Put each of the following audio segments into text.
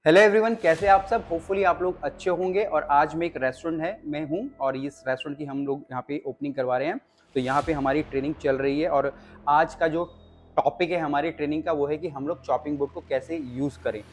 Hello everyone, कैसे आप सब। होपफुली आप लोग अच्छे होंगे। और आज मैं एक रेस्टोरेंट में हूँ और इस रेस्टोरेंट की हम लोग यहाँ पे ओपनिंग करवा रहे हैं। तो यहाँ पे हमारी ट्रेनिंग चल रही है और आज का जो टॉपिक है हमारी ट्रेनिंग का वो है कि हम लोग चॉपिंग बोर्ड को कैसे यूज़ करें।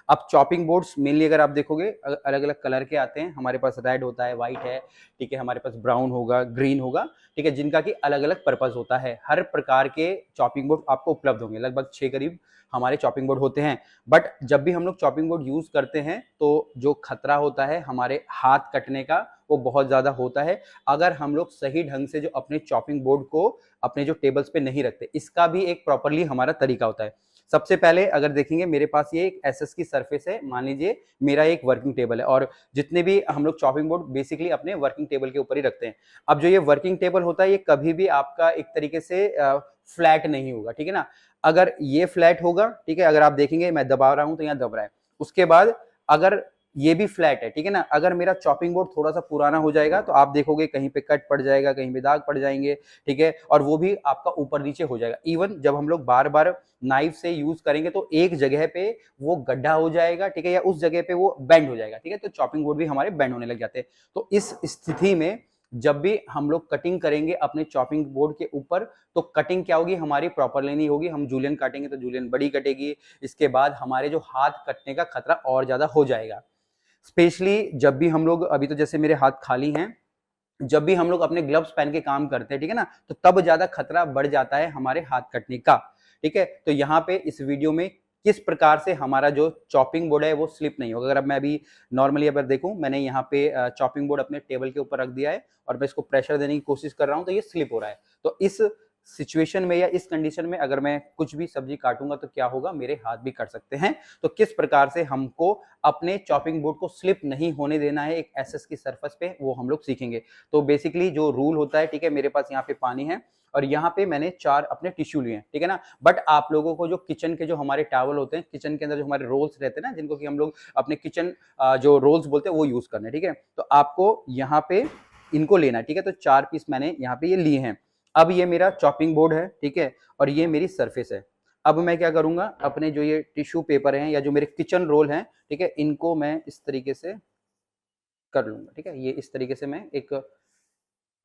अब चॉपिंग बोर्ड्स मेनली अगर आप देखोगे अलग अलग कलर के आते हैं। हमारे पास रेड होता है, वाइट है, ठीक है, हमारे पास ब्राउन होगा, ग्रीन होगा, ठीक है, जिनका कि अलग अलग पर्पस होता है। हर प्रकार के चॉपिंग बोर्ड आपको उपलब्ध होंगे, लगभग 6 करीब हमारे चॉपिंग बोर्ड होते हैं। बट जब भी हम लोग चॉपिंग बोर्ड यूज करते हैं तो जो खतरा होता है हमारे हाथ कटने का वो बहुत ज्यादा होता है अगर हम लोग सही ढंग से जो अपने चॉपिंग बोर्ड को अपने जो टेबल्स पे नहीं रखते। इसका भी एक प्रॉपरली हमारा तरीका होता है। सबसे पहले अगर देखेंगे मेरे पास ये एक एसएस की सरफेस है, मान लीजिए मेरा एक वर्किंग टेबल है और जितने भी हम लोग चॉपिंग बोर्ड बेसिकली अपने वर्किंग टेबल के ऊपर ही रखते हैं। अब जो ये वर्किंग टेबल होता है ये कभी भी आपका एक तरीके से फ्लैट नहीं होगा, ठीक है ना। अगर ये फ्लैट होगा, ठीक है, अगर आप देखेंगे मैं दबा रहा हूं तो यहाँ दब रहा है। उसके बाद अगर ये भी फ्लैट है, ठीक है ना, अगर मेरा चॉपिंग बोर्ड थोड़ा सा पुराना हो जाएगा तो आप देखोगे कहीं पे कट पड़ जाएगा, कहीं पे दाग पड़ जाएंगे, ठीक है, और वो भी आपका ऊपर नीचे हो जाएगा। इवन जब हम लोग बार बार नाइफ से यूज करेंगे तो एक जगह पे वो गड्ढा हो जाएगा, ठीक है, या उस जगह पे वो बेंड हो जाएगा, ठीक है, तो चॉपिंग बोर्ड भी हमारे बेंड होने लग जाते हैं। तो इस स्थिति में जब भी हम लोग कटिंग करेंगे अपने चॉपिंग बोर्ड के ऊपर तो कटिंग क्या होगी, हमारी प्रॉपरली नहीं होगी। हम जूलियन काटेंगे तो जूलियन बड़ी कटेगी, इसके बाद हमारे जो हाथ कटने का खतरा और ज्यादा हो जाएगा। स्पेशली जब भी हम लोग, अभी तो जैसे मेरे हाथ खाली हैं, जब भी हम लोग अपने ग्लव्स पहन के काम करते हैं, ठीक है ना, तो तब ज्यादा खतरा बढ़ जाता है हमारे हाथ कटने का, ठीक है। तो यहाँ पे इस वीडियो में किस प्रकार से हमारा जो चॉपिंग बोर्ड है वो स्लिप नहीं होगा। अगर अब मैं अभी नॉर्मली अगर देखूं, मैंने यहाँ पे चॉपिंग बोर्ड अपने टेबल के ऊपर रख दिया है और मैं इसको प्रेशर देने की कोशिश कर रहा हूं तो ये स्लिप हो रहा है। तो इस सिचुएशन में या इस कंडीशन में अगर मैं कुछ भी सब्जी काटूंगा तो क्या होगा, मेरे हाथ भी कट सकते हैं। तो किस प्रकार से हमको अपने चॉपिंग बोर्ड को स्लिप नहीं होने देना है एक एसएस की सरफेस पे, वो हम लोग सीखेंगे। तो बेसिकली जो रूल होता है, ठीक है, मेरे पास यहाँ पे पानी है और यहाँ पे मैंने 4 अपने टिश्यू लिए हैं, ठीक है ना। बट आप लोगों को जो किचन के जो हमारे टॉवल होते हैं, किचन के अंदर जो हमारे रोल्स रहते हैं ना, जिनको कि हम लोग अपने किचन जो रोल्स बोलते हैं वो यूज करने, ठीक है। तो आपको यहाँ पे इनको लेना है, ठीक है। तो 4 पीस मैंने यहाँ पे ये लिए हैं। अब ये मेरा चॉपिंग बोर्ड है, ठीक है, और ये मेरी सरफेस है। अब मैं क्या करूंगा, अपने जो ये टिश्यू पेपर हैं या जो मेरे किचन रोल हैं, ठीक है, इनको मैं इस तरीके से कर लूंगा, ठीक है। ये इस तरीके से मैं एक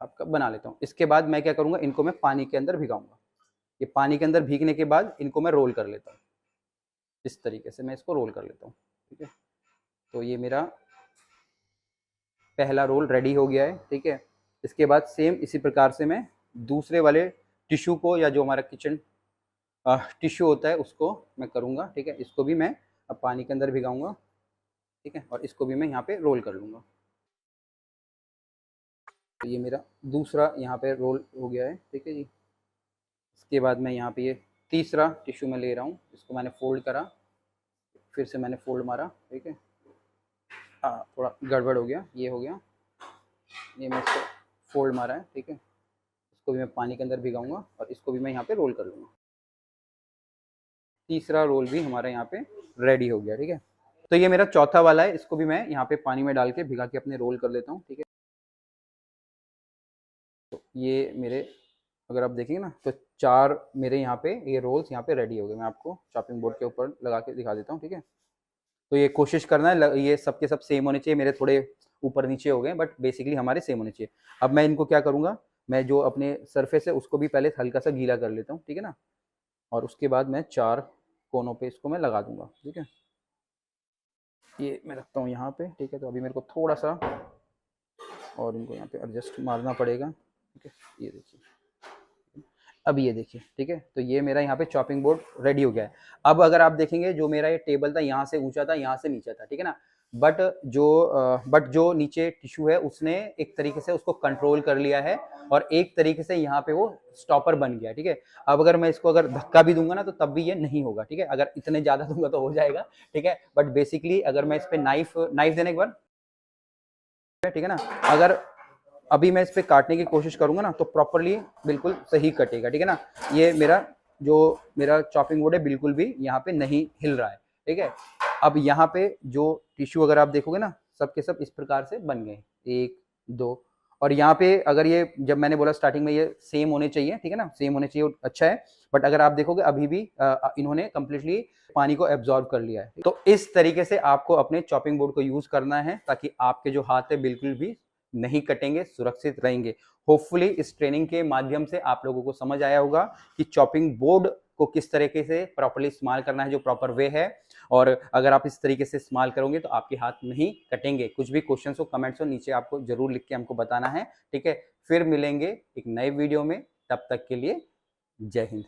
आपका बना लेता हूँ। इसके बाद मैं क्या करूंगा, इनको मैं पानी के अंदर भिगाऊंगा। ये पानी के अंदर भीगने के बाद इनको मैं रोल कर लेता हूँ। इस तरीके से मैं इसको रोल कर लेता हूँ, ठीक है। तो ये मेरा पहला रोल रेडी हो गया है, ठीक है। इसके बाद सेम इसी प्रकार से मैं दूसरे वाले टिश्यू को या जो हमारा किचन टिश्यू होता है उसको मैं करूँगा, ठीक है। इसको भी मैं अब पानी के अंदर भिगाऊंगा, ठीक है, और इसको भी मैं यहाँ पे रोल कर लूँगा। तो ये मेरा दूसरा यहाँ पे रोल हो गया है, ठीक है जी। इसके बाद मैं यहाँ पे ये तीसरा टिश्यू में ले रहा हूँ, इसको मैंने फोल्ड करा, फिर से मैंने फोल्ड मारा, ठीक है। हाँ, थोड़ा गड़बड़ हो गया, ये हो गया, ये मैं इसको फोल्ड मारा है, ठीक है। इसको भी मैं पानी के अंदर भिगाऊंगा और इसको भी मैं यहाँ पे रोल कर लूँगा। तीसरा रोल भी हमारा यहाँ पे रेडी हो गया, ठीक है। तो ये मेरा चौथा वाला है, इसको भी मैं यहाँ पे पानी में डाल के भिगा के अपने रोल कर लेता हूँ, ठीक है। तो ये मेरे, अगर आप देखेंगे ना तो 4 मेरे यहाँ पे ये रोल्स यहाँ पे रेडी हो गए। मैं आपको चॉपिंग बोर्ड के ऊपर लगा के दिखा देता हूँ, ठीक है। तो ये कोशिश करना है ये सबके सब सेम होने चाहिए। मेरे थोड़े ऊपर नीचे हो गए बट बेसिकली हमारे सेम होने चाहिए। अब मैं इनको क्या करूँगा, मैं जो अपने सरफेस है उसको भी पहले हल्का सा गीला कर लेता हूँ, ठीक है ना, और उसके बाद मैं 4 कोनों पे इसको मैं लगा दूंगा, ठीक है। ये मैं रखता हूँ यहाँ पे, ठीक है। तो अभी मेरे को थोड़ा सा और इनको यहाँ पे एडजस्ट मारना पड़ेगा, ठीक है। ये देखिए, अब ये देखिए, ठीक है। तो ये मेरा यहाँ पे चॉपिंग बोर्ड रेडी हो गया है। अब अगर आप देखेंगे जो मेरा ये टेबल था यहाँ से ऊंचा था, यहाँ से नीचा था, ठीक है ना, बट जो नीचे टिश्यू है उसने एक तरीके से उसको कंट्रोल कर लिया है और एक तरीके से यहाँ पे वो स्टॉपर बन गया, ठीक है। अब अगर मैं इसको अगर धक्का भी दूंगा ना तो तब भी ये नहीं होगा, ठीक है। अगर इतने ज्यादा दूंगा तो हो जाएगा, ठीक है। बट बेसिकली अगर मैं इस पे नाइफ देने के बाद, ठीक है ना, अगर अभी मैं इस पे काटने की कोशिश करूंगा ना तो प्रॉपरली बिल्कुल सही कटेगा, ठीक है ना। ये मेरा चॉपिंग बोर्ड है बिल्कुल भी यहाँ पे नहीं हिल रहा है, ठीक है। अब यहाँ पे जो टिश्यू अगर आप देखोगे ना सब के सब इस प्रकार से बन गए, 1 2, और यहाँ पे अगर ये जब मैंने बोला स्टार्टिंग में ये सेम होने चाहिए, ठीक है ना, सेम होने चाहिए, अच्छा है, बट अगर आप देखोगे अभी भी इन्होंने कंप्लीटली पानी को एब्जॉर्ब कर लिया है। तो इस तरीके से आपको अपने चॉपिंग बोर्ड को यूज करना है ताकि आपके जो हाथ है बिल्कुल भी नहीं कटेंगे, सुरक्षित रहेंगे। होपफुली इस ट्रेनिंग के माध्यम से आप लोगों को समझ आया होगा कि चॉपिंग बोर्ड को किस तरीके से प्रॉपर्ली इस्तेमाल करना है, जो प्रॉपर वे है, और अगर आप इस तरीके से इस्तेमाल करोगे तो आपके हाथ नहीं कटेंगे। कुछ भी क्वेश्चन हो, कमेंट्स हो, नीचे आपको जरूर लिख के हमको बताना है, ठीक है। फिर मिलेंगे एक नए वीडियो में, तब तक के लिए जय हिंद।